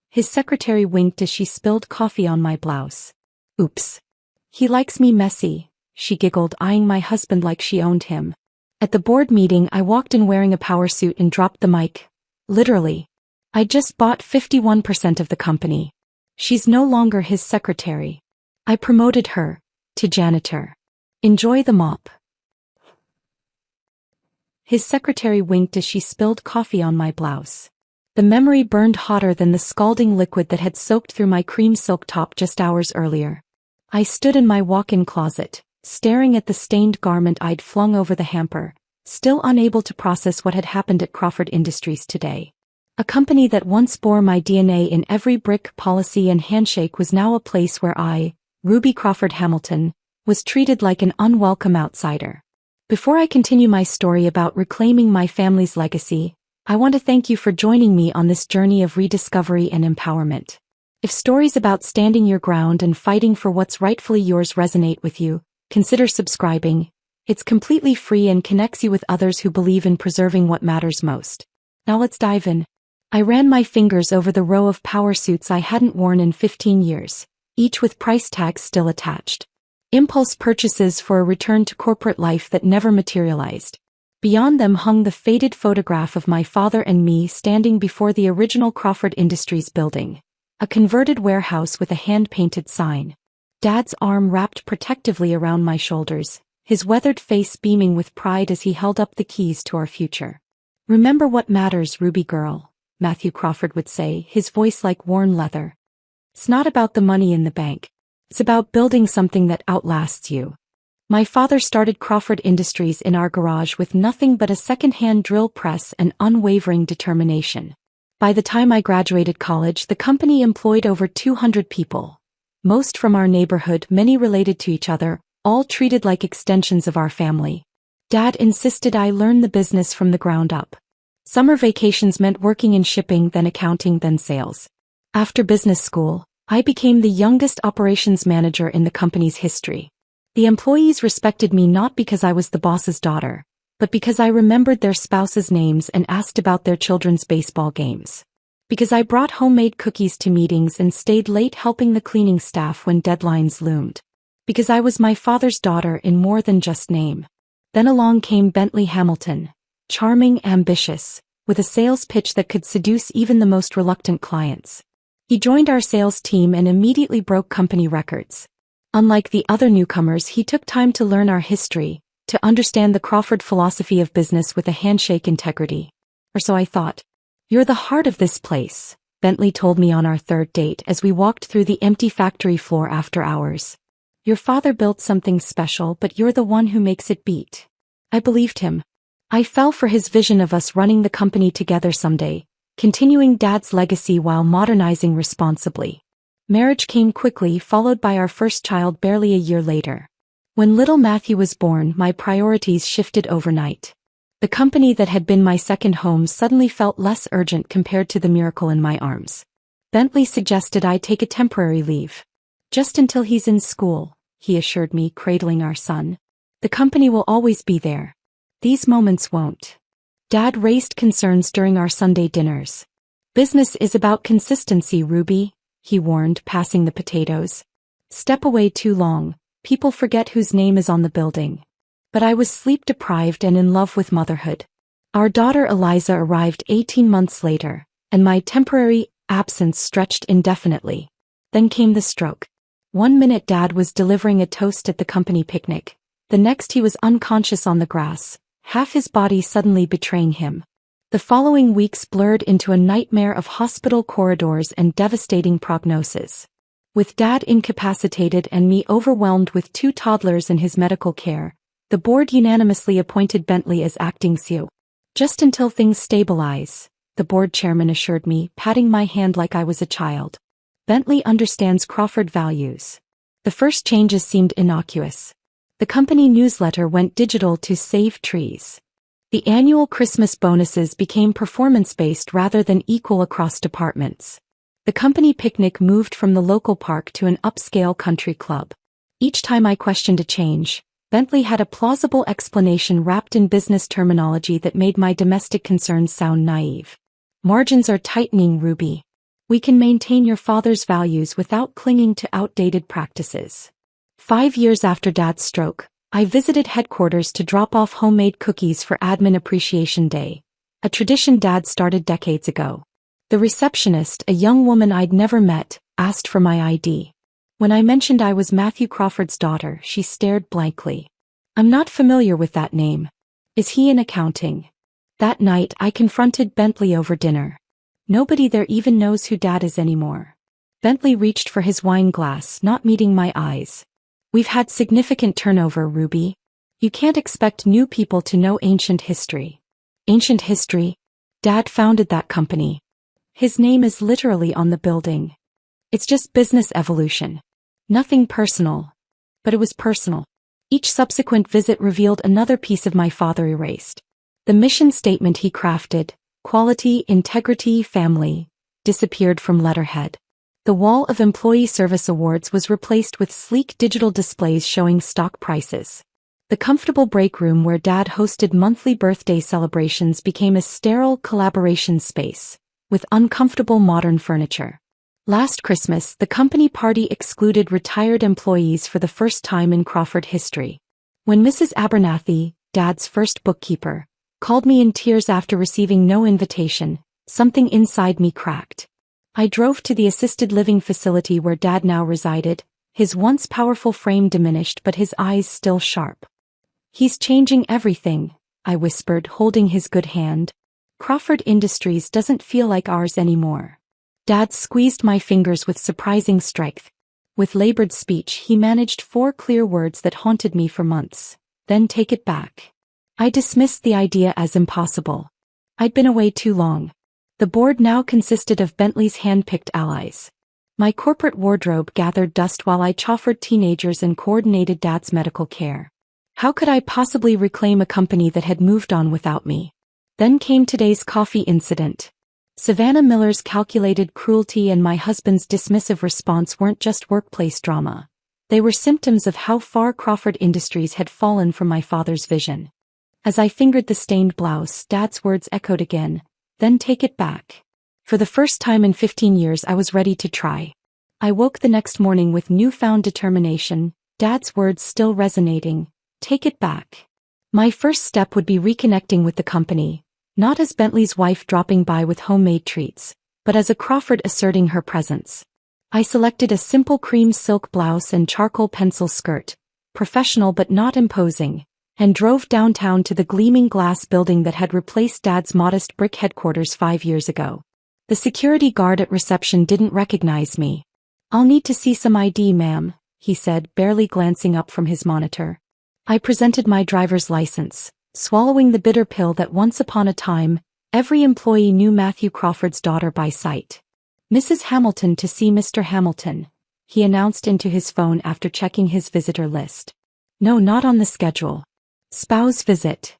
His secretary winked as she spilled coffee on my blouse. Oops. He likes me messy, she giggled, eyeing my husband like she owned him. At the board meeting, I walked in wearing a power suit and dropped the mic. Literally. I just bought 51% of the company. She's no longer his secretary. I promoted her to janitor. Enjoy the mop. His secretary winked as she spilled coffee on my blouse. The memory burned hotter than the scalding liquid that had soaked through my cream silk top just hours earlier. I stood in my walk-in closet, staring at the stained garment I'd flung over the hamper, still unable to process what had happened at Crawford Industries today. A company that once bore my DNA in every brick, policy and handshake was now a place where I, Ruby Crawford Hamilton, was treated like an unwelcome outsider. Before I continue my story about reclaiming my family's legacy, I want to thank you for joining me on this journey of rediscovery and empowerment. If stories about standing your ground and fighting for what's rightfully yours resonate with you, consider subscribing. It's completely free and connects you with others who believe in preserving what matters most. Now let's dive in. I ran my fingers over the row of power suits I hadn't worn in 15 years, each with price tags still attached. Impulse purchases for a return to corporate life that never materialized. Beyond them hung the faded photograph of my father and me standing before the original Crawford Industries building, a converted warehouse with a hand-painted sign. Dad's arm wrapped protectively around my shoulders, his weathered face beaming with pride as he held up the keys to our future. "Remember what matters, Ruby girl," Matthew Crawford would say, his voice like worn leather. "It's not about the money in the bank. It's about building something that outlasts you." My father started Crawford Industries in our garage with nothing but a second-hand drill press and unwavering determination. By the time I graduated college, the company employed over 200 people. Most from our neighborhood, many related to each other, all treated like extensions of our family. Dad insisted I learn the business from the ground up. Summer vacations meant working in shipping, then accounting, then sales. After business school, I became the youngest operations manager in the company's history. The employees respected me not because I was the boss's daughter, but because I remembered their spouses' names and asked about their children's baseball games. Because I brought homemade cookies to meetings and stayed late helping the cleaning staff when deadlines loomed. Because I was my father's daughter in more than just name. Then along came Bentley Hamilton, charming, ambitious, with a sales pitch that could seduce even the most reluctant clients. He joined our sales team and immediately broke company records. Unlike the other newcomers, he took time to learn our history, to understand the Crawford philosophy of business with a handshake integrity. Or so I thought. "You're the heart of this place," Bentley told me on our third date as we walked through the empty factory floor after hours. "Your father built something special, but you're the one who makes it beat." I believed him. I fell for his vision of us running the company together someday, continuing Dad's legacy while modernizing responsibly. Marriage came quickly, followed by our first child barely a year later. When little Matthew was born, my priorities shifted overnight. The company that had been my second home suddenly felt less urgent compared to the miracle in my arms. Bentley suggested I take a temporary leave. "Just until he's in school," he assured me, cradling our son. "The company will always be there. These moments won't." Dad raised concerns during our Sunday dinners. "Business is about consistency, Ruby," he warned, passing the potatoes. "Step away too long, people forget whose name is on the building." But I was sleep-deprived and in love with motherhood. Our daughter Eliza arrived 18 months later, and my temporary absence stretched indefinitely. Then came the stroke. One minute Dad was delivering a toast at the company picnic. The next he was unconscious on the grass, half his body suddenly betraying him. The following weeks blurred into a nightmare of hospital corridors and devastating prognosis. With Dad incapacitated and me overwhelmed with 2 toddlers in his medical care, the board unanimously appointed Bentley as acting CEO. "Just until things stabilize," the board chairman assured me, patting my hand like I was a child. "Bentley understands Crawford values." The first changes seemed innocuous. The company newsletter went digital to save trees. The annual Christmas bonuses became performance-based rather than equal across departments. The company picnic moved from the local park to an upscale country club. Each time I questioned a change, Bentley had a plausible explanation wrapped in business terminology that made my domestic concerns sound naive. "Margins are tightening, Ruby. We can maintain your father's values without clinging to outdated practices. 5 years after Dad's stroke, I visited headquarters to drop off homemade cookies for Admin Appreciation Day, a tradition Dad started decades ago. The receptionist, a young woman I'd never met, asked for my ID. When I mentioned I was Matthew Crawford's daughter, she stared blankly. I'm not familiar with that name. Is he in accounting? That night, I confronted Bentley over dinner. Nobody there even knows who Dad is anymore. Bentley reached for his wine glass, not meeting my eyes. We've had significant turnover, Ruby. You can't expect new people to know ancient history. Ancient history? Dad founded that company. His name is literally on the building. It's just business evolution. Nothing personal. But it was personal. Each subsequent visit revealed another piece of my father erased. The mission statement he crafted, quality, integrity, family, disappeared from letterhead. The wall of employee service awards was replaced with sleek digital displays showing stock prices. The comfortable break room where Dad hosted monthly birthday celebrations became a sterile collaboration space, with uncomfortable modern furniture. Last Christmas, the company party excluded retired employees for the first time in Crawford history. When Mrs. Abernathy, Dad's first bookkeeper, called me in tears after receiving no invitation, something inside me cracked. I drove to the assisted living facility where Dad now resided, his once powerful frame diminished but his eyes still sharp. He's changing everything, I whispered, holding his good hand. Crawford Industries doesn't feel like ours anymore. Dad squeezed my fingers with surprising strength. With labored speech, he managed 4 clear words that haunted me for months. Then take it back. I dismissed the idea as impossible. I'd been away too long. The board now consisted of Bentley's hand-picked allies. My corporate wardrobe gathered dust while I chauffeured teenagers and coordinated Dad's medical care. How could I possibly reclaim a company that had moved on without me? Then came today's coffee incident. Savannah Miller's calculated cruelty and my husband's dismissive response weren't just workplace drama. They were symptoms of how far Crawford Industries had fallen from my father's vision. As I fingered the stained blouse, Dad's words echoed again, then take it back. For the first time in 15 years I was ready to try. I woke the next morning with newfound determination, Dad's words still resonating, take it back. My first step would be reconnecting with the company, not as Bentley's wife dropping by with homemade treats, but as a Crawford asserting her presence. I selected a simple cream silk blouse and charcoal pencil skirt, professional but not imposing, and drove downtown to the gleaming glass building that had replaced Dad's modest brick headquarters 5 years ago. The security guard at reception didn't recognize me. I'll need to see some ID, ma'am, he said, barely glancing up from his monitor. I presented my driver's license, swallowing the bitter pill that once upon a time, every employee knew Matthew Crawford's daughter by sight. Mrs. Hamilton to see Mr. Hamilton, he announced into his phone after checking his visitor list. No, not on the schedule. Spouse visit.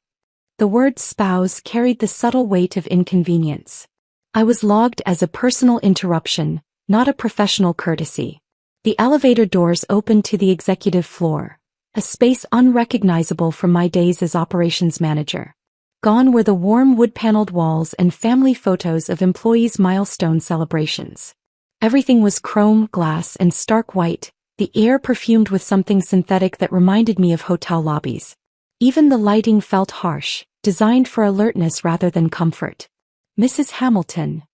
The word spouse carried the subtle weight of inconvenience. I was logged as a personal interruption, not a professional courtesy. The elevator doors opened to the executive floor, a space unrecognizable from my days as operations manager. Gone were the warm wood-paneled walls and family photos of employees' milestone celebrations. Everything was chrome, glass, and stark white, the air perfumed with something synthetic that reminded me of hotel lobbies. Even the lighting felt harsh, designed for alertness rather than comfort. Mrs. Hamilton.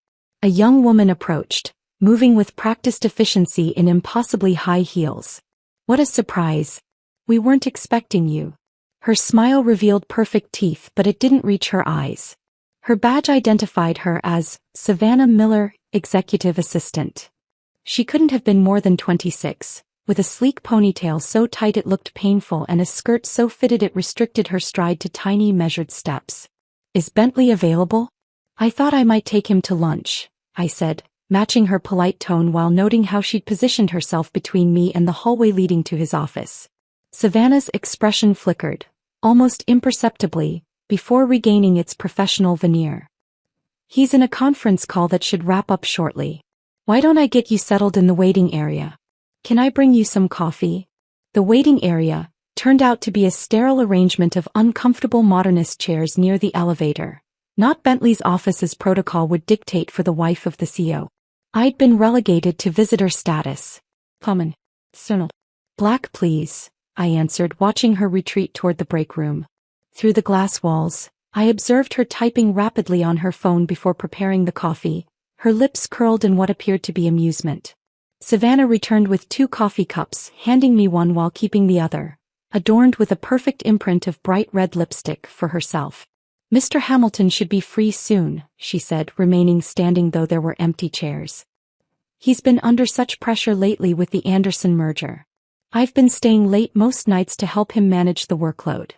A young woman approached, moving with practiced efficiency in impossibly high heels. What a surprise. We weren't expecting you. Her smile revealed perfect teeth, but it didn't reach her eyes. Her badge identified her as Savannah Miller, Executive Assistant. She couldn't have been more than 26. With a sleek ponytail so tight it looked painful and a skirt so fitted it restricted her stride to tiny measured steps. Is Bentley available? I thought I might take him to lunch, I said, matching her polite tone while noting how she'd positioned herself between me and the hallway leading to his office. Savannah's expression flickered, almost imperceptibly, before regaining its professional veneer. He's in a conference call that should wrap up shortly. Why don't I get you settled in the waiting area? Can I bring you some coffee? The waiting area turned out to be a sterile arrangement of uncomfortable modernist chairs near the elevator. Not Bentley's office as protocol would dictate for the wife of the CEO. I'd been relegated to visitor status. Common. Sonal. Black, please, I answered, watching her retreat toward the break room. Through the glass walls, I observed her typing rapidly on her phone before preparing the coffee, her lips curled in what appeared to be amusement. Savannah returned with 2 coffee cups, handing me one while keeping the other, adorned with a perfect imprint of bright red lipstick, for herself. Mr. Hamilton should be free soon, she said, remaining standing though there were empty chairs. He's been under such pressure lately with the Anderson merger. I've been staying late most nights to help him manage the workload.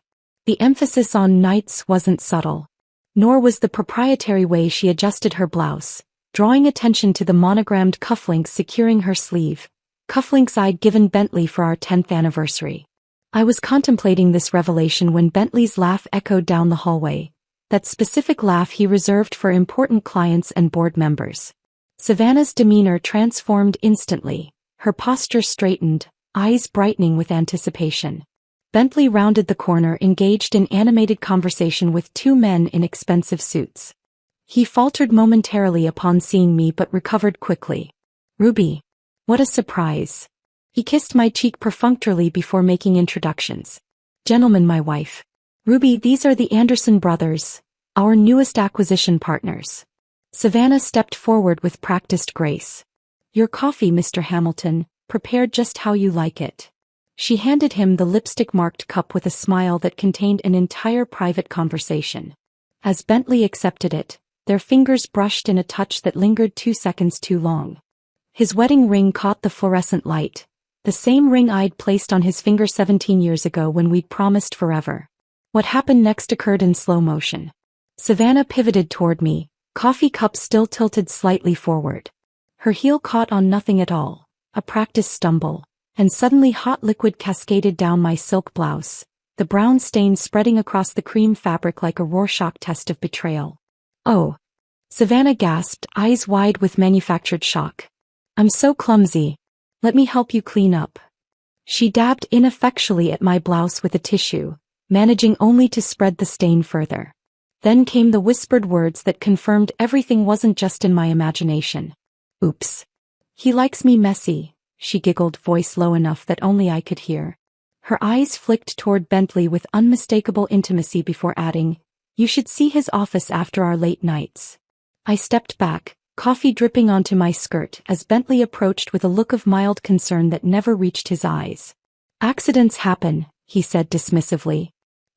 The emphasis on nights wasn't subtle. Nor was the proprietary way she adjusted her blouse, drawing attention to the monogrammed cufflinks securing her sleeve, cufflinks I'd given Bentley for our 10th anniversary. I was contemplating this revelation when Bentley's laugh echoed down the hallway, that specific laugh he reserved for important clients and board members. Savannah's demeanor transformed instantly, her posture straightened, eyes brightening with anticipation. Bentley rounded the corner, engaged in animated conversation with 2 men in expensive suits. He faltered momentarily upon seeing me but recovered quickly. Ruby. What a surprise. He kissed my cheek perfunctorily before making introductions. Gentlemen, my wife. Ruby, these are the Anderson brothers, our newest acquisition partners. Savannah stepped forward with practiced grace. Your coffee, Mr. Hamilton, prepared just how you like it. She handed him the lipstick-marked cup with a smile that contained an entire private conversation. As Bentley accepted it, their fingers brushed in a touch that lingered 2 seconds too long. His wedding ring caught the fluorescent light, the same ring I'd placed on his finger 17 years ago when we'd promised forever. What happened next occurred in slow motion. Savannah pivoted toward me, coffee cup still tilted slightly forward. Her heel caught on nothing at all, a practice stumble, and suddenly hot liquid cascaded down my silk blouse, the brown stain spreading across the cream fabric like a Rorschach test of betrayal. Oh! Savannah gasped, eyes wide with manufactured shock. I'm so clumsy. Let me help you clean up. She dabbed ineffectually at my blouse with a tissue, managing only to spread the stain further. Then came the whispered words that confirmed everything wasn't just in my imagination. Oops. He likes me messy, she giggled, voice low enough that only I could hear. Her eyes flicked toward Bentley with unmistakable intimacy before adding, You should see his office after our late nights. I stepped back, coffee dripping onto my skirt as Bentley approached with a look of mild concern that never reached his eyes. Accidents happen, he said dismissively.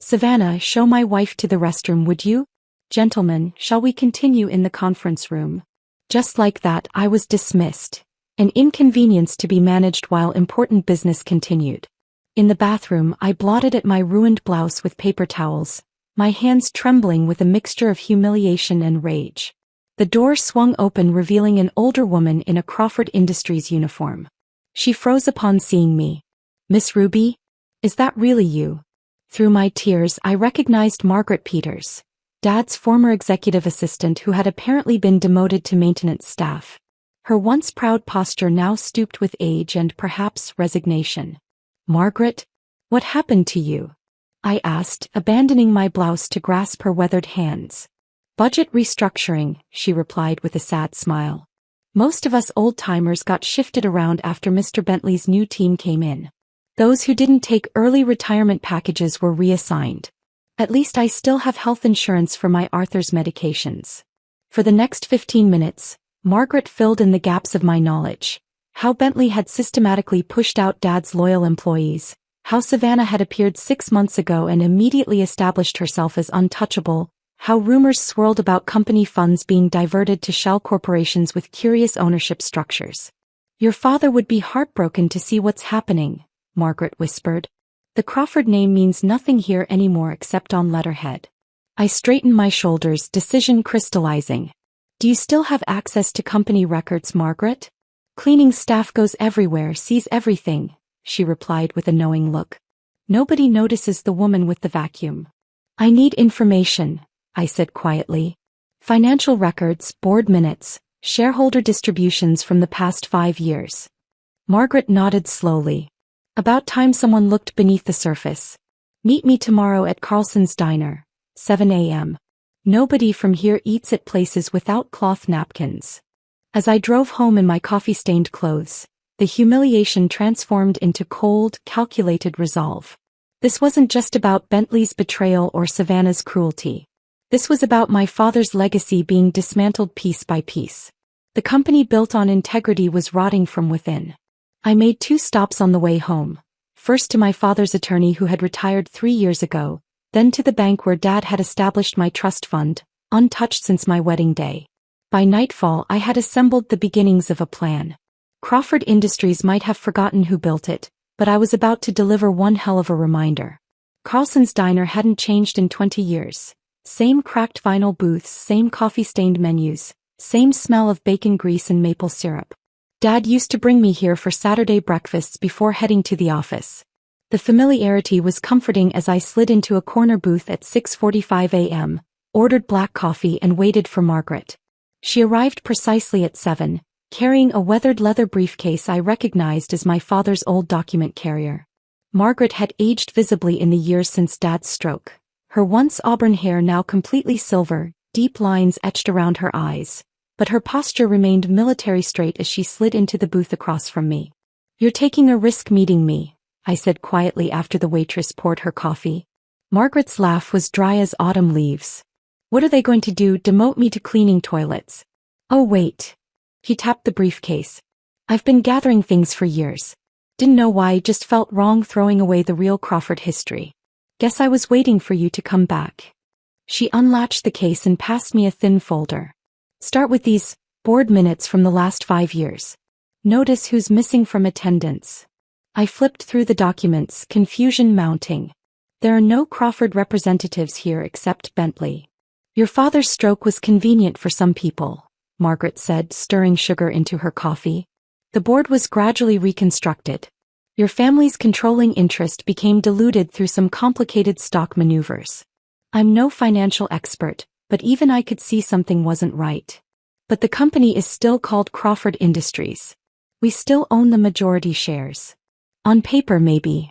Savannah, show my wife to the restroom, would you? Gentlemen, shall we continue in the conference room? Just like that, I was dismissed. An inconvenience to be managed while important business continued. In the bathroom, I blotted at my ruined blouse with paper towels, my hands trembling with a mixture of humiliation and rage. The door swung open, revealing an older woman in a Crawford Industries uniform. She froze upon seeing me. Miss Ruby? Is that really you? Through my tears, I recognized Margaret Peters, Dad's former executive assistant who had apparently been demoted to maintenance staff. Her once proud posture now stooped with age and perhaps resignation. Margaret? What happened to you? I asked, abandoning my blouse to grasp her weathered hands. Budget restructuring, she replied with a sad smile. Most of us old-timers got shifted around after Mr. Bentley's new team came in. Those who didn't take early retirement packages were reassigned. At least I still have health insurance for my Arthur's medications. For the next 15 minutes, Margaret filled in the gaps of my knowledge. How Bentley had systematically pushed out Dad's loyal employees, how Savannah had appeared 6 months ago and immediately established herself as untouchable, how rumors swirled about company funds being diverted to shell corporations with curious ownership structures. Your father would be heartbroken to see what's happening, Margaret whispered. The Crawford name means nothing here anymore except on letterhead. I straightened my shoulders, decision crystallizing. Do you still have access to company records, Margaret? Cleaning staff goes everywhere, sees everything, she replied with a knowing look. Nobody notices the woman with the vacuum. I need information, I said quietly. Financial records, board minutes, shareholder distributions from the past 5 years. Margaret nodded slowly. About time someone looked beneath the surface. Meet me tomorrow at Carlson's Diner, 7 a.m. Nobody from here eats at places without cloth napkins. As I drove home in my coffee-stained clothes, the humiliation transformed into cold, calculated resolve. This wasn't just about Bentley's betrayal or Savannah's cruelty. This was about my father's legacy being dismantled piece by piece. The company built on integrity was rotting from within. I made 2 stops on the way home. First to my father's attorney who had retired 3 years ago, then to the bank where Dad had established my trust fund, untouched since my wedding day. By nightfall I had assembled the beginnings of a plan. Crawford Industries might have forgotten who built it, but I was about to deliver one hell of a reminder. Carlson's Diner hadn't changed in 20 years. Same cracked vinyl booths, same coffee-stained menus, same smell of bacon grease and maple syrup. Dad used to bring me here for Saturday breakfasts before heading to the office. The familiarity was comforting as I slid into a corner booth at 6:45 a.m., ordered black coffee and waited for Margaret. She arrived precisely at 7, carrying a weathered leather briefcase I recognized as my father's old document carrier. Margaret had aged visibly in the years since Dad's stroke. Her once auburn hair now completely silver, deep lines etched around her eyes, but her posture remained military straight as she slid into the booth across from me. "You're taking a risk meeting me," I said quietly after the waitress poured her coffee. Margaret's laugh was dry as autumn leaves. "What are they going to do, demote me to cleaning toilets?" "Oh wait." He tapped the briefcase. "I've been gathering things for years. Didn't know why, just felt wrong throwing away the real Crawford history. Guess I was waiting for you to come back." She unlatched the case and passed me a thin folder. "Start with these board minutes from the last 5 years. Notice who's missing from attendance." I flipped through the documents, confusion mounting. "There are no Crawford representatives here except Bentley." "Your father's stroke was convenient for some people," Margaret said, stirring sugar into her coffee. "The board was gradually reconstructed. Your family's controlling interest became diluted through some complicated stock maneuvers. I'm no financial expert, but even I could see something wasn't right. But the company is still called Crawford Industries. We still own the majority shares. On paper, maybe."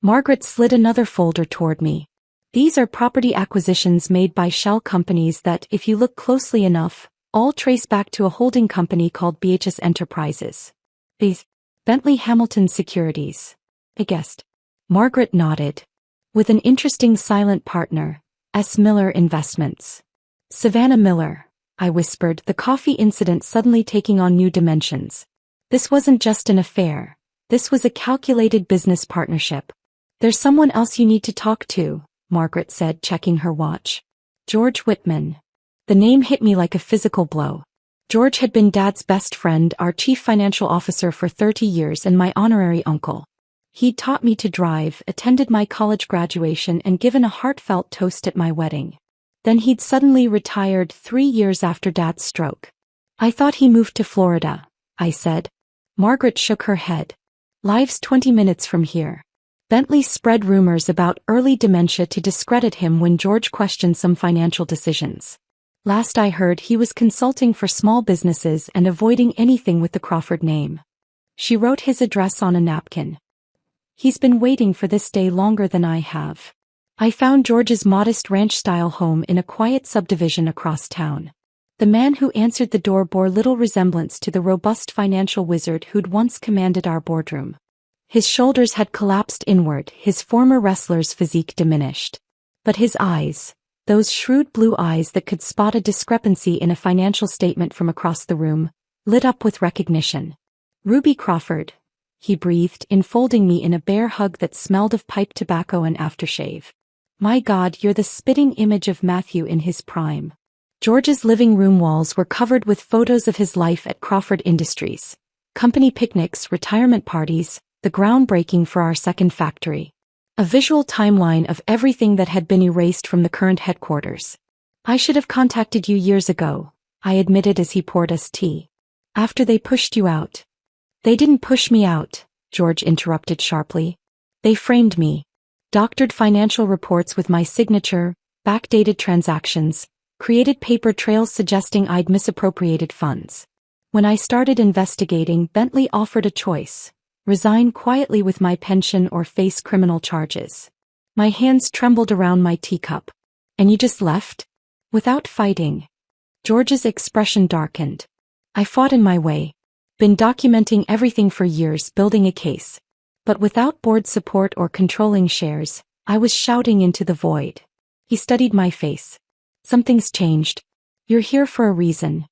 Margaret slid another folder toward me. "These are property acquisitions made by shell companies that, if you look closely enough, all trace back to a holding company called BHS Enterprises. These Bentley Hamilton Securities. I guessed." Margaret nodded. "With an interesting silent partner, S. Miller Investments." "Savannah Miller," I whispered, the coffee incident suddenly taking on new dimensions. This wasn't just an affair. This was a calculated business partnership. "There's someone else you need to talk to," Margaret said, checking her watch. "George Whitman." The name hit me like a physical blow. George had been Dad's best friend, our chief financial officer for 30 years and my honorary uncle. He'd taught me to drive, attended my college graduation and given a heartfelt toast at my wedding. Then he'd suddenly retired 3 years after Dad's stroke. "I thought he moved to Florida," I said. Margaret shook her head. "Live's 20 minutes from here." Bentley spread rumors about early dementia to discredit him when George questioned some financial decisions. Last I heard, he was consulting for small businesses and avoiding anything with the Crawford name. She wrote his address on a napkin. "He's been waiting for this day longer than I have." I found George's modest ranch-style home in a quiet subdivision across town. The man who answered the door bore little resemblance to the robust financial wizard who'd once commanded our boardroom. His shoulders had collapsed inward, his former wrestler's physique diminished. But his eyes, those shrewd blue eyes that could spot a discrepancy in a financial statement from across the room, lit up with recognition. "Ruby Crawford," he breathed, enfolding me in a bear hug that smelled of pipe tobacco and aftershave. "My God, you're the spitting image of Matthew in his prime." George's living room walls were covered with photos of his life at Crawford Industries. Company picnics, retirement parties, the groundbreaking for our second factory. A visual timeline of everything that had been erased from the current headquarters. "I should have contacted you years ago," I admitted as he poured us tea. "After they pushed you out." "They didn't push me out," George interrupted sharply. "They framed me. Doctored financial reports with my signature, backdated transactions, created paper trails suggesting I'd misappropriated funds. When I started investigating, Bentley offered a choice: resign quietly with my pension or face criminal charges." My hands trembled around my teacup. "And you just left? Without fighting?" George's expression darkened. I fought in my way. Been documenting everything for years, building a case. But without board support or controlling shares, I was shouting into the void. He studied my face. Something's changed. You're here for a reason.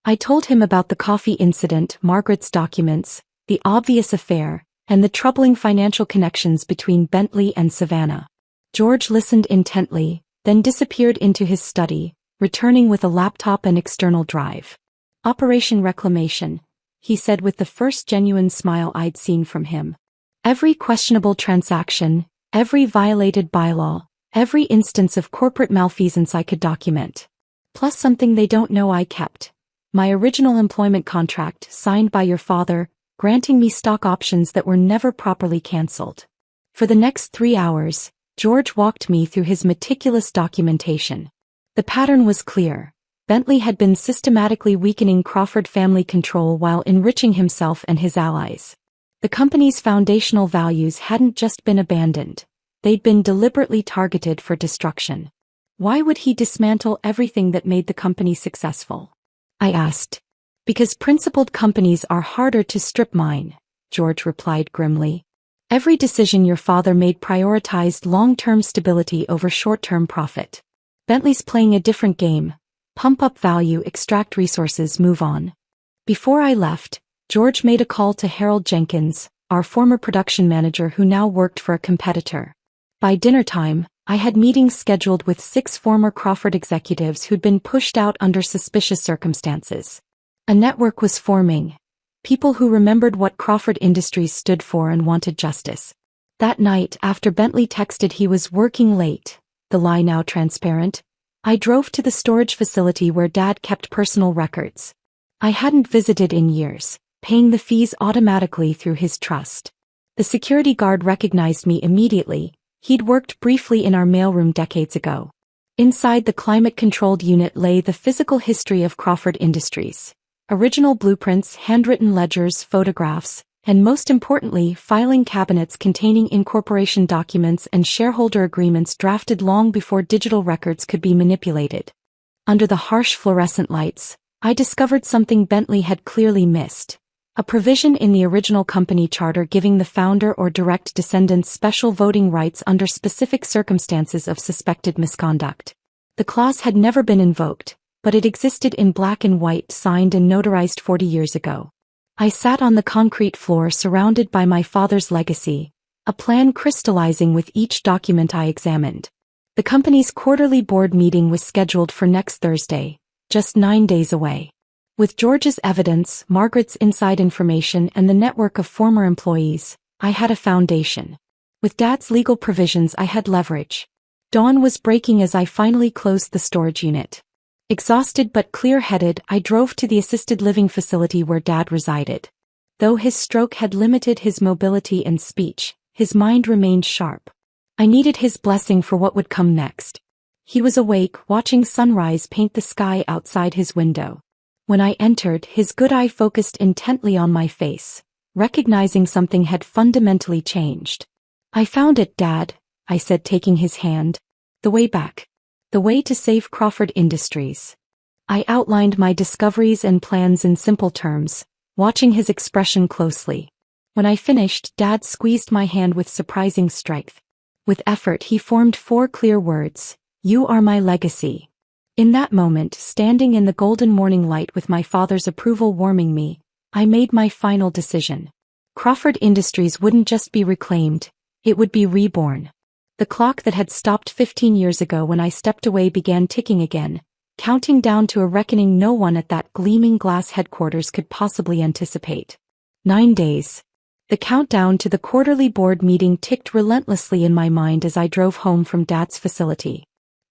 I told him about the coffee incident, Margaret's documents, the obvious affair, and the troubling financial connections between Bentley and Savannah. George listened intently, then disappeared into his study, returning with a laptop and external drive. Operation Reclamation, he said with the first genuine smile I'd seen from him. Every questionable transaction, every violated bylaw, every instance of corporate malfeasance I could document. Plus something they don't know I kept. My original employment contract signed by your father, granting me stock options that were never properly cancelled. For the next 3 hours, George walked me through his meticulous documentation. The pattern was clear. Bentley had been systematically weakening Crawford family control while enriching himself and his allies. The company's foundational values hadn't just been abandoned. They'd been deliberately targeted for destruction. Why would he dismantle everything that made the company successful? I asked. Because principled companies are harder to strip mine, George replied grimly. Every decision your father made prioritized long-term stability over short-term profit. Bentley's playing a different game. Pump up value, extract resources, move on. Before I left, George made a call to Harold Jenkins, our former production manager who now worked for a competitor. By dinner time, I had meetings scheduled with 6 former Crawford executives who'd been pushed out under suspicious circumstances. A network was forming. People who remembered what Crawford Industries stood for and wanted justice. That night, after Bentley texted he was working late, the lie now transparent, I drove to the storage facility where Dad kept personal records. I hadn't visited in years, paying the fees automatically through his trust. The security guard recognized me immediately. He'd worked briefly in our mailroom decades ago. Inside the climate-controlled unit lay the physical history of Crawford Industries. Original blueprints, handwritten ledgers, photographs, and most importantly, filing cabinets containing incorporation documents and shareholder agreements drafted long before digital records could be manipulated. Under the harsh fluorescent lights, I discovered something Bentley had clearly missed. A provision in the original company charter giving the founder or direct descendants special voting rights under specific circumstances of suspected misconduct. The clause had never been invoked, but it existed in black and white, signed and notarized 40 years ago. I sat on the concrete floor surrounded by my father's legacy, a plan crystallizing with each document I examined. The company's quarterly board meeting was scheduled for next Thursday, just 9 days away. With George's evidence, Margaret's inside information and the network of former employees, I had a foundation. With Dad's legal provisions I had leverage. Dawn was breaking as I finally closed the storage unit. Exhausted but clear-headed, I drove to the assisted living facility where Dad resided. Though his stroke had limited his mobility and speech, his mind remained sharp. I needed his blessing for what would come next. He was awake, watching sunrise paint the sky outside his window. When I entered, his good eye focused intently on my face, recognizing something had fundamentally changed. I found it, Dad, I said, taking his hand. The way back. The way to save Crawford Industries. I outlined my discoveries and plans in simple terms, watching his expression closely. When I finished, Dad squeezed my hand with surprising strength. With effort he formed 4 clear words. You are my legacy. In that moment, standing in the golden morning light with my father's approval warming me, I made my final decision. Crawford Industries wouldn't just be reclaimed, it would be reborn. The clock that had stopped 15 years ago when I stepped away began ticking again, counting down to a reckoning no one at that gleaming glass headquarters could possibly anticipate. 9 days. The countdown to the quarterly board meeting ticked relentlessly in my mind as I drove home from Dad's facility.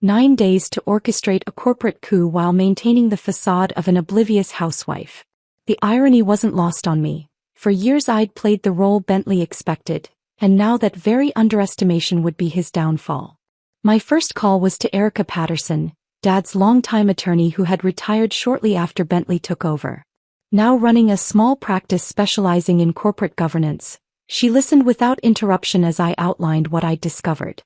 9 days to orchestrate a corporate coup while maintaining the facade of an oblivious housewife. The irony wasn't lost on me. For years I'd played the role Bentley expected, and now that very underestimation would be his downfall. My first call was to Erica Patterson, Dad's longtime attorney who had retired shortly after Bentley took over. Now running a small practice specializing in corporate governance, she listened without interruption as I outlined what I'd discovered.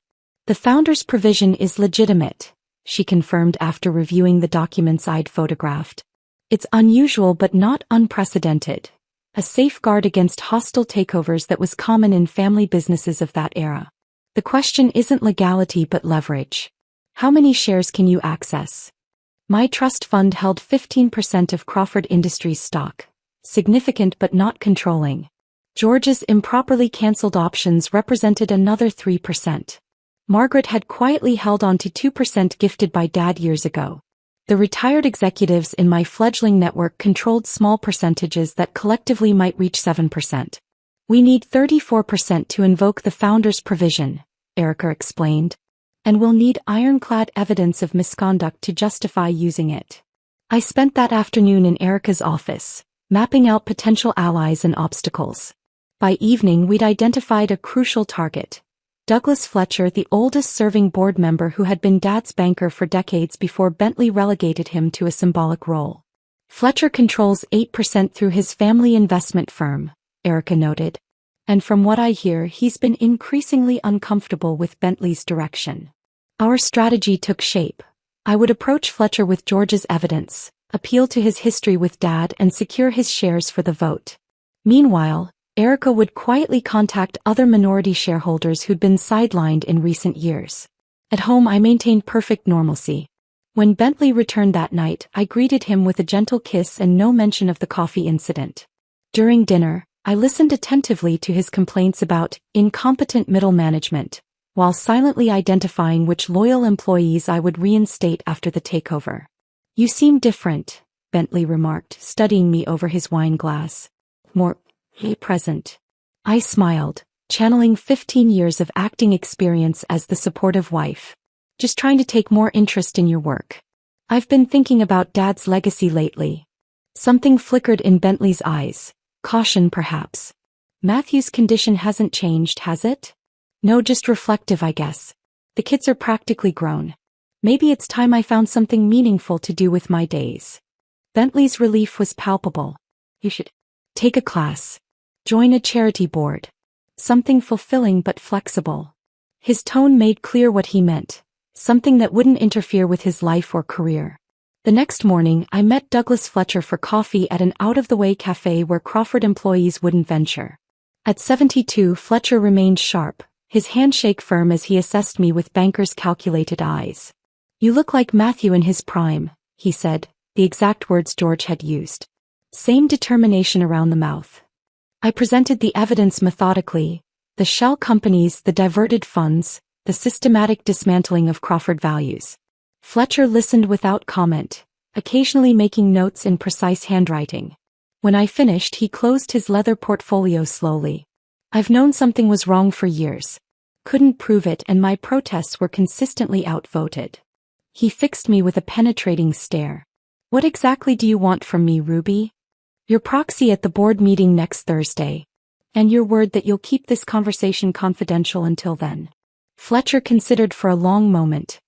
The founder's provision is legitimate, she confirmed after reviewing the documents I'd photographed. It's unusual but not unprecedented. A safeguard against hostile takeovers that was common in family businesses of that era. The question isn't legality but leverage. How many shares can you access? My trust fund held 15% of Crawford Industries stock. Significant but not controlling. George's improperly cancelled options represented another 3%. Margaret had quietly held on to 2% gifted by Dad years ago. The retired executives in my fledgling network controlled small percentages that collectively might reach 7%. We need 34% to invoke the founder's provision, Erica explained. And we'll need ironclad evidence of misconduct to justify using it. I spent that afternoon in Erica's office, mapping out potential allies and obstacles. By evening we'd identified a crucial target. Douglas Fletcher, the oldest-serving board member who had been Dad's banker for decades before Bentley relegated him to a symbolic role. Fletcher controls 8% through his family investment firm, Erica noted. And from what I hear, he's been increasingly uncomfortable with Bentley's direction. Our strategy took shape. I would approach Fletcher with George's evidence, appeal to his history with Dad and secure his shares for the vote. Meanwhile, Erica would quietly contact other minority shareholders who'd been sidelined in recent years. At home I maintained perfect normalcy. When Bentley returned that night, I greeted him with a gentle kiss and no mention of the coffee incident. During dinner, I listened attentively to his complaints about incompetent middle management, while silently identifying which loyal employees I would reinstate after the takeover. "You seem different," Bentley remarked, studying me over his wine glass. "More present." I smiled, channeling 15 years of acting experience as the supportive wife. "Just trying to take more interest in your work. I've been thinking about Dad's legacy lately." Something flickered in Bentley's eyes. Caution perhaps. "Matthew's condition hasn't changed, has it?" "No, just reflective, I guess. The kids are practically grown. Maybe it's time I found something meaningful to do with my days." Bentley's relief was palpable. "You should take a class. Join a charity board. Something fulfilling but flexible." His tone made clear what he meant. Something that wouldn't interfere with his life or career. The next morning, I met Douglas Fletcher for coffee at an out-of-the-way cafe where Crawford employees wouldn't venture. At 72, Fletcher remained sharp, his handshake firm as he assessed me with banker's calculated eyes. "You look like Matthew in his prime," he said, the exact words George had used. Same determination around the mouth. I presented the evidence methodically: the shell companies, the diverted funds, the systematic dismantling of Crawford values. Fletcher listened without comment, occasionally making notes in precise handwriting. When I finished, he closed his leather portfolio slowly. "I've known something was wrong for years. Couldn't prove it, and my protests were consistently outvoted." He fixed me with a penetrating stare. "What exactly do you want from me, Ruby?" "Your proxy at the board meeting next Thursday. And your word that you'll keep this conversation confidential until then." Fletcher considered for a long moment.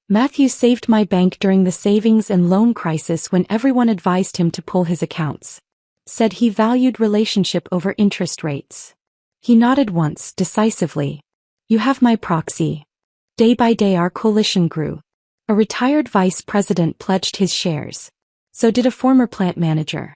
"Matthew saved my bank during the savings and loan crisis when everyone advised him to pull his accounts. Said he valued relationship over interest rates." He nodded once, decisively. "You have my proxy." Day by day our coalition grew. A retired vice president pledged his shares. So did a former plant manager.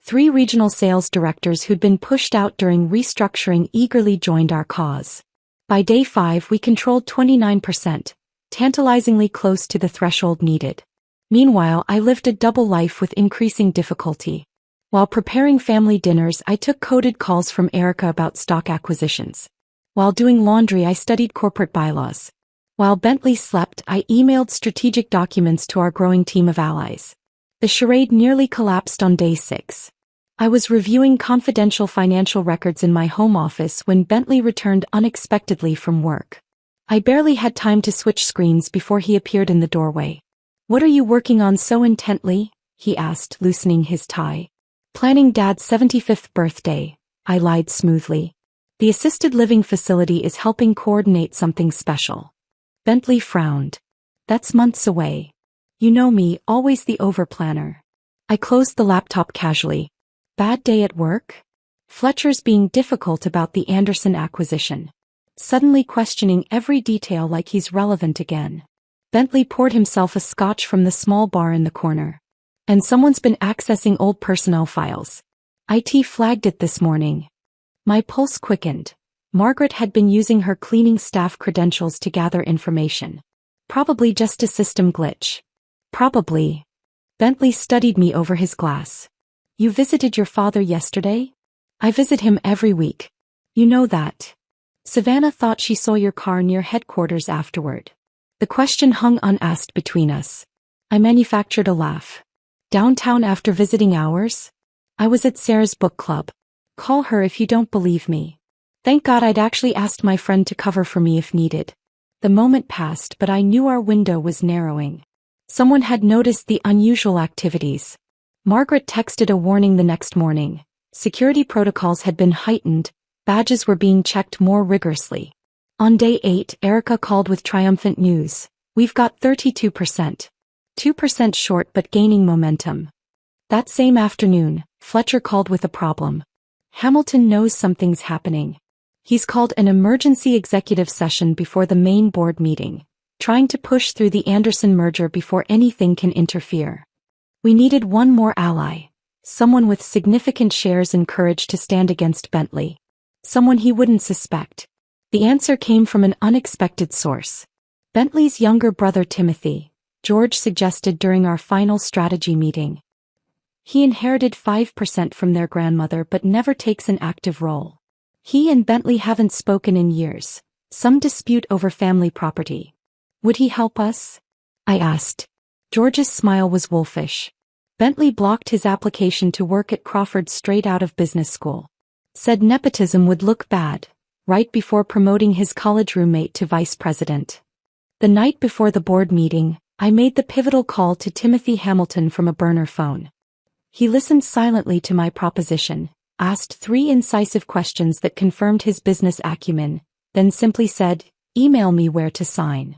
3 regional sales directors who'd been pushed out during restructuring eagerly joined our cause. By day 5 we controlled 29%, tantalizingly close to the threshold needed. Meanwhile I lived a double life with increasing difficulty. While preparing family dinners I took coded calls from Erica about stock acquisitions. While doing laundry I studied corporate bylaws. While Bentley slept I emailed strategic documents to our growing team of allies. The charade nearly collapsed on day 6. I was reviewing confidential financial records in my home office when Bentley returned unexpectedly from work. I barely had time to switch screens before he appeared in the doorway. "What are you working on so intently?" he asked, loosening his tie. "Planning Dad's 75th birthday," I lied smoothly. "The assisted living facility is helping coordinate something special." Bentley frowned. "That's months away. You know me, always the overplanner." I closed the laptop casually. "Bad day at work?" Fletcher's being difficult about the Anderson acquisition. Suddenly questioning every detail like he's relevant again. Bentley poured himself a scotch from the small bar in the corner. And someone's been accessing old personnel files. IT flagged it this morning. My pulse quickened. Margaret had been using her cleaning staff credentials to gather information. Probably just a system glitch. Probably. Bentley studied me over his glass. You visited your father yesterday? I visit him every week. You know that. Savannah thought she saw your car near headquarters afterward. The question hung unasked between us. I manufactured a laugh. Downtown after visiting hours? I was at Sarah's book club. Call her if you don't believe me. Thank God I'd actually asked my friend to cover for me if needed. The moment passed, but I knew our window was narrowing. Someone had noticed the unusual activities. Margaret texted a warning the next morning. Security protocols had been heightened, badges were being checked more rigorously. On day 8, Erica called with triumphant news. We've got 32%. 2% short but gaining momentum. That same afternoon, Fletcher called with a problem. Hamilton knows something's happening. He's called an emergency executive session before the main board meeting, trying to push through the Anderson merger before anything can interfere. We needed one more ally. Someone with significant shares and courage to stand against Bentley. Someone he wouldn't suspect. The answer came from an unexpected source. Bentley's younger brother Timothy, George suggested during our final strategy meeting. He inherited 5% from their grandmother but never takes an active role. He and Bentley haven't spoken in years, some dispute over family property. Would he help us? I asked. George's smile was wolfish. Bentley blocked his application to work at Crawford straight out of business school. Said nepotism would look bad, right before promoting his college roommate to vice president. The night before the board meeting, I made the pivotal call to Timothy Hamilton from a burner phone. He listened silently to my proposition, asked 3 incisive questions that confirmed his business acumen, then simply said, "Email me where to sign."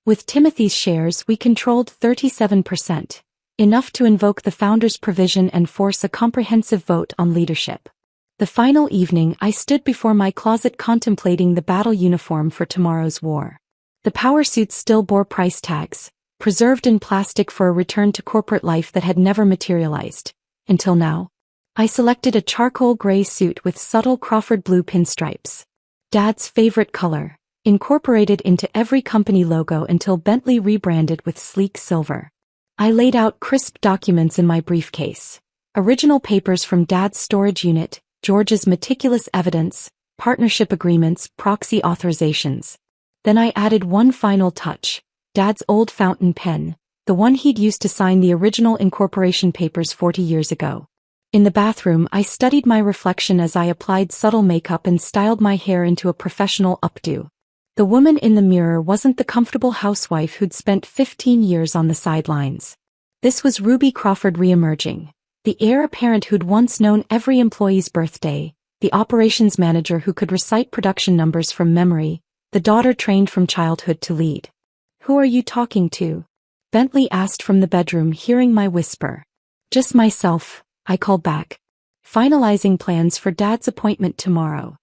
With Timothy's shares we controlled 37%, enough to invoke the founder's provision and force a comprehensive vote on leadership. The final evening I stood before my closet contemplating the battle uniform for tomorrow's war. The power suits still bore price tags, preserved in plastic for a return to corporate life that had never materialized, until now. I selected a charcoal gray suit with subtle Crawford blue pinstripes. Dad's favorite color, incorporated into every company logo until Bentley rebranded with sleek silver. I laid out crisp documents in my briefcase. Original papers from Dad's storage unit, George's meticulous evidence, partnership agreements, proxy authorizations. Then I added one final touch, Dad's old fountain pen, the one he'd used to sign the original incorporation papers 40 years ago. In the bathroom I studied my reflection as I applied subtle makeup and styled my hair into a professional updo. The woman in the mirror wasn't the comfortable housewife who'd spent 15 years on the sidelines. This was Ruby Crawford re-emerging, the heir apparent who'd once known every employee's birthday, the operations manager who could recite production numbers from memory, the daughter trained from childhood to lead. "Who are you talking to?" Bentley asked from the bedroom, hearing my whisper. "Just myself," I called back. "Finalizing plans for Dad's appointment tomorrow."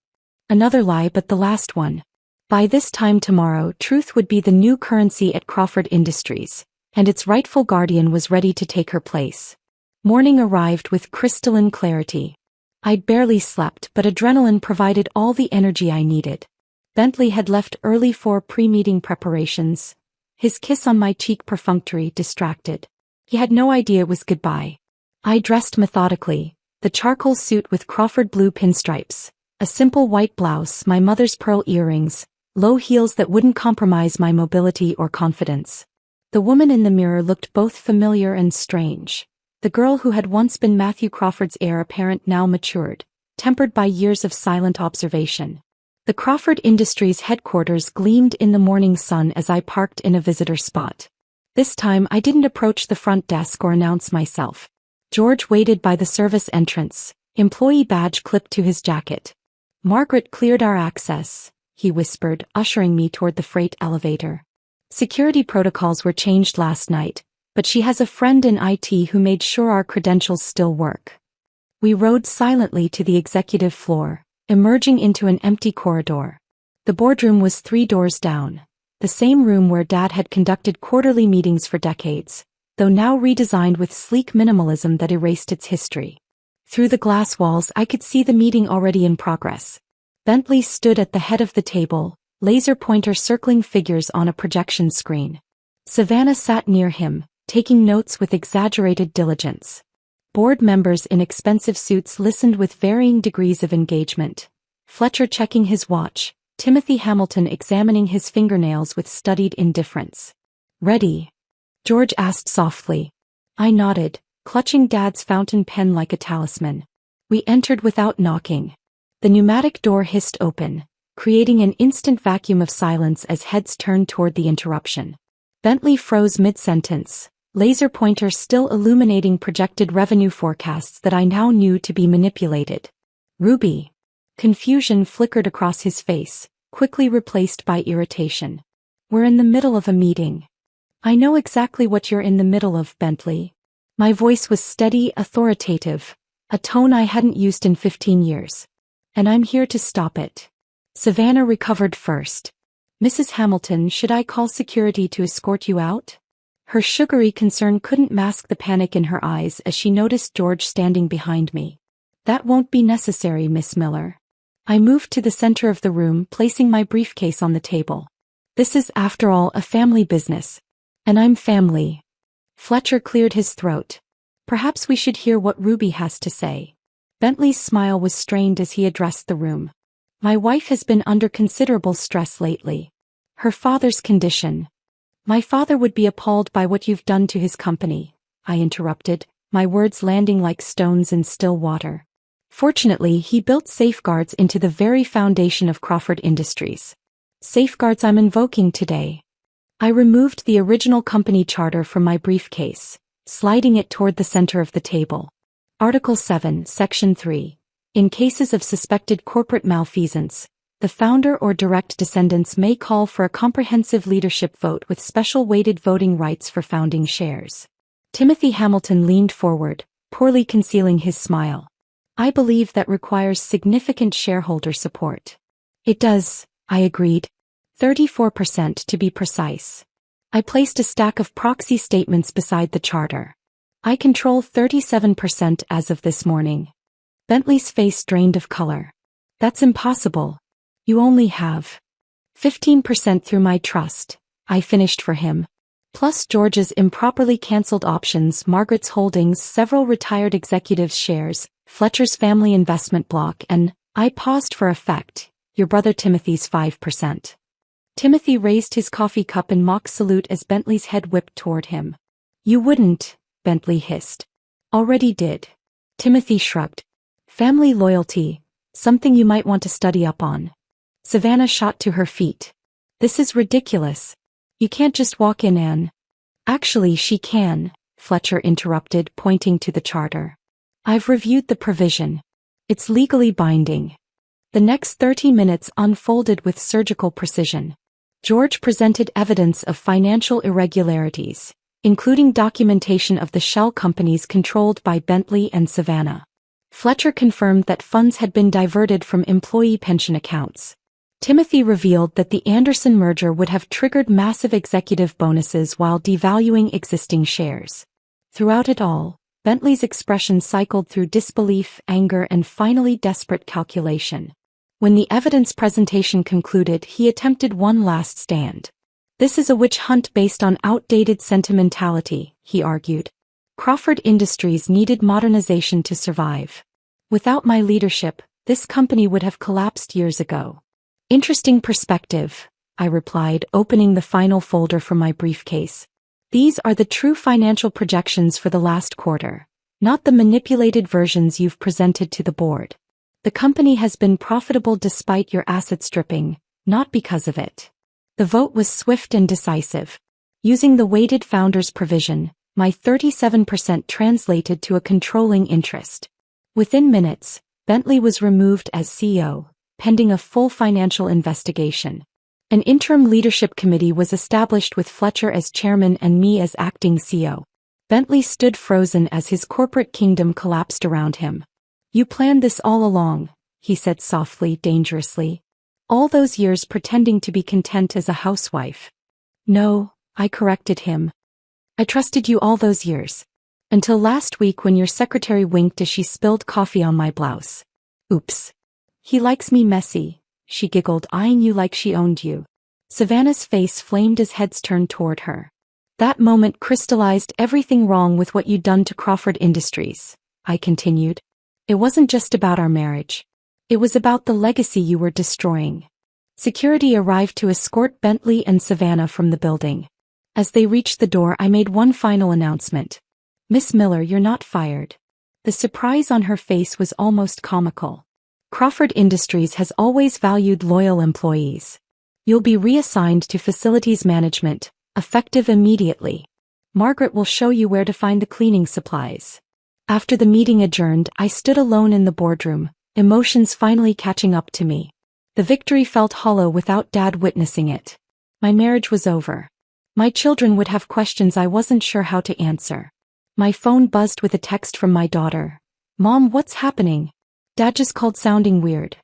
Another lie, but the last one. By this time tomorrow, truth would be the new currency at Crawford Industries, and its rightful guardian was ready to take her place. Morning arrived with crystalline clarity. I'd barely slept, but adrenaline provided all the energy I needed. Bentley had left early for pre-meeting preparations, his kiss on my cheek perfunctory, distracted. He had no idea it was goodbye. I dressed methodically, the charcoal suit with Crawford blue pinstripes, a simple white blouse, my mother's pearl earrings, low heels that wouldn't compromise my mobility or confidence. The woman in the mirror looked both familiar and strange. The girl who had once been Matthew Crawford's heir apparent now matured, tempered by years of silent observation. The Crawford Industries headquarters gleamed in the morning sun as I parked in a visitor spot. This time I didn't approach the front desk or announce myself. George waited by the service entrance, employee badge clipped to his jacket. "Margaret cleared our access," he whispered, ushering me toward the freight elevator. "Security protocols were changed last night, but she has a friend in IT who made sure our credentials still work." We rode silently to the executive floor, emerging into an empty corridor. The boardroom was 3 doors down, the same room where Dad had conducted quarterly meetings for decades, though now redesigned with sleek minimalism that erased its history. Through the glass walls I could see the meeting already in progress. Bentley stood at the head of the table, laser pointer circling figures on a projection screen. Savannah sat near him, taking notes with exaggerated diligence. Board members in expensive suits listened with varying degrees of engagement. Fletcher checking his watch, Timothy Hamilton examining his fingernails with studied indifference. "Ready?" George asked softly. I nodded, clutching Dad's fountain pen like a talisman. We entered without knocking. The pneumatic door hissed open, creating an instant vacuum of silence as heads turned toward the interruption. Bentley froze mid-sentence, laser pointer still illuminating projected revenue forecasts that I now knew to be manipulated. "Ruby." Confusion flickered across his face, quickly replaced by irritation. "We're in the middle of a meeting." "I know exactly what you're in the middle of, Bentley." My voice was steady, authoritative, a tone I hadn't used in 15 years. "And I'm here to stop it." Savannah recovered first. "Mrs. Hamilton, should I call security to escort you out?" Her sugary concern couldn't mask the panic in her eyes as she noticed George standing behind me. "That won't be necessary, Miss Miller." I moved to the center of the room, placing my briefcase on the table. "This is, after all, a family business. And I'm family." Fletcher cleared his throat. "Perhaps we should hear what Ruby has to say." Bentley's smile was strained as he addressed the room. "My wife has been under considerable stress lately. Her father's condition." "My father would be appalled by what you've done to his company," I interrupted, my words landing like stones in still water. "Fortunately, he built safeguards into the very foundation of Crawford Industries. Safeguards I'm invoking today." I removed the original company charter from my briefcase, sliding it toward the center of the table. Article 7, Section 3. In cases of suspected corporate malfeasance, the founder or direct descendants may call for a comprehensive leadership vote with special weighted voting rights for founding shares. Timothy Hamilton leaned forward, poorly concealing his smile. "I believe that requires significant shareholder support." "It does," I agreed. 34% to be precise. I placed a stack of proxy statements beside the charter. "I control 37% as of this morning." Bentley's face drained of color. "That's impossible. You only have 15% through my trust," I finished for him. "Plus George's improperly cancelled options, Margaret's holdings, several retired executives' shares, Fletcher's family investment block, and," I paused for effect, "your brother Timothy's 5%. Timothy raised his coffee cup in mock salute as Bentley's head whipped toward him. "You wouldn't," Bentley hissed. "Already did." Timothy shrugged. "Family loyalty, something you might want to study up on." Savannah shot to her feet. "This is ridiculous. You can't just walk in and—" "Actually she can," Fletcher interrupted, pointing to the charter. "I've reviewed the provision. It's legally binding." The next 30 minutes unfolded with surgical precision. George presented evidence of financial irregularities, including documentation of the shell companies controlled by Bentley and Savannah. Fletcher confirmed that funds had been diverted from employee pension accounts. Timothy revealed that the Anderson merger would have triggered massive executive bonuses while devaluing existing shares. Throughout it all, Bentley's expression cycled through disbelief, anger, and finally desperate calculation. When the evidence presentation concluded, he attempted one last stand. "This is a witch hunt based on outdated sentimentality," he argued. "Crawford Industries needed modernization to survive. Without my leadership, this company would have collapsed years ago." "Interesting perspective," I replied, opening the final folder from my briefcase. "These are the true financial projections for the last quarter, not the manipulated versions you've presented to the board. The company has been profitable despite your asset stripping, not because of it." The vote was swift and decisive. Using the weighted founders provision, my 37% translated to a controlling interest. Within minutes, Bentley was removed as CEO, pending a full financial investigation. An interim leadership committee was established with Fletcher as chairman and me as acting CEO. Bentley stood frozen as his corporate kingdom collapsed around him. "You planned this all along," he said softly, dangerously. "All those years pretending to be content as a housewife." "No," I corrected him. I trusted you all those years. Until last week when your secretary winked as she spilled coffee on my blouse. Oops. He likes me messy, she giggled, eyeing you like she owned you. Savannah's face flamed as heads turned toward her. That moment crystallized everything wrong with what you'd done to Crawford Industries, I continued. It wasn't just about our marriage. It was about the legacy you were destroying. Security arrived to escort Bentley and Savannah from the building. As they reached the door, I made one final announcement. Miss Miller, you're not fired. The surprise on her face was almost comical. Crawford Industries has always valued loyal employees. You'll be reassigned to facilities management, effective immediately. Margaret will show you where to find the cleaning supplies. After the meeting adjourned, I stood alone in the boardroom, emotions finally catching up to me. The victory felt hollow without Dad witnessing it. My marriage was over. My children would have questions I wasn't sure how to answer. My phone buzzed with a text from my daughter. Mom, what's happening? Dad just called sounding weird.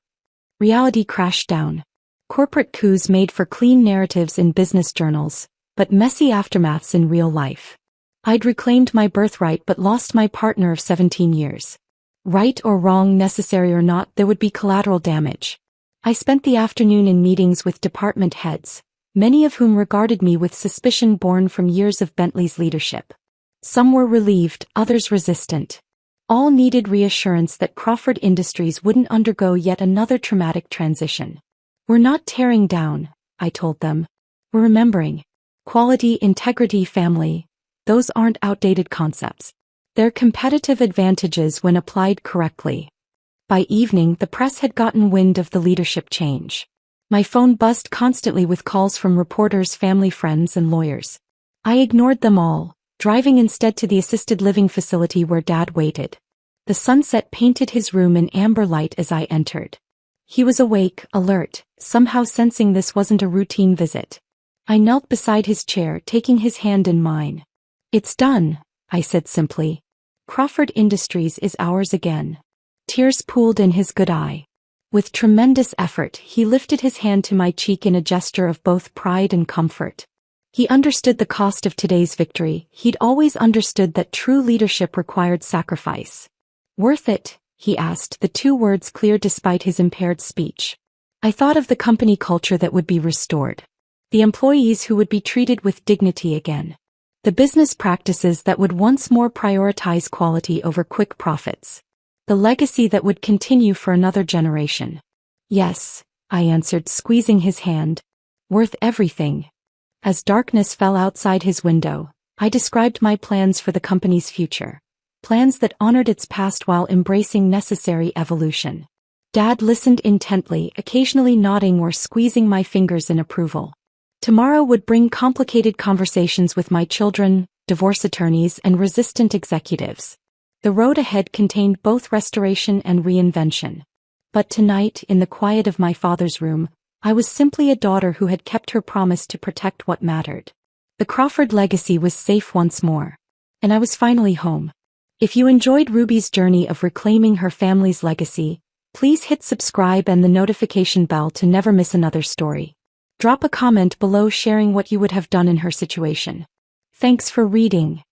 Reality crashed down. Corporate coups made for clean narratives in business journals, but messy aftermaths in real life. I'd reclaimed my birthright but lost my partner of 17 years. Right or wrong, necessary or not, there would be collateral damage. I spent the afternoon in meetings with department heads, many of whom regarded me with suspicion born from years of Bentley's leadership. Some were relieved, others resistant. All needed reassurance that Crawford Industries wouldn't undergo yet another traumatic transition. We're not tearing down, I told them. We're remembering. Quality, integrity, family. Those aren't outdated concepts. They're competitive advantages when applied correctly. By evening, the press had gotten wind of the leadership change. My phone buzzed constantly with calls from reporters, family, friends, and lawyers. I ignored them all, driving instead to the assisted living facility where Dad waited. The sunset painted his room in amber light as I entered. He was awake, alert, somehow sensing this wasn't a routine visit. I knelt beside his chair, taking his hand in mine. It's done, I said simply. Crawford Industries is ours again. Tears pooled in his good eye. With tremendous effort, he lifted his hand to my cheek in a gesture of both pride and comfort. He understood the cost of today's victory. He'd always understood that true leadership required sacrifice. Worth it? He asked, the two words clear despite his impaired speech. I thought of the company culture that would be restored. The employees who would be treated with dignity again. The business practices that would once more prioritize quality over quick profits. The legacy that would continue for another generation. Yes, I answered, squeezing his hand. Worth everything. As darkness fell outside his window, I described my plans for the company's future. Plans that honored its past while embracing necessary evolution. Dad listened intently, occasionally nodding or squeezing my fingers in approval. Tomorrow would bring complicated conversations with my children, divorce attorneys, and resistant executives. The road ahead contained both restoration and reinvention. But tonight, in the quiet of my father's room, I was simply a daughter who had kept her promise to protect what mattered. The Crawford legacy was safe once more. And I was finally home. If you enjoyed Ruby's journey of reclaiming her family's legacy, please hit subscribe and the notification bell to never miss another story. Drop a comment below sharing what you would have done in her situation. Thanks for reading.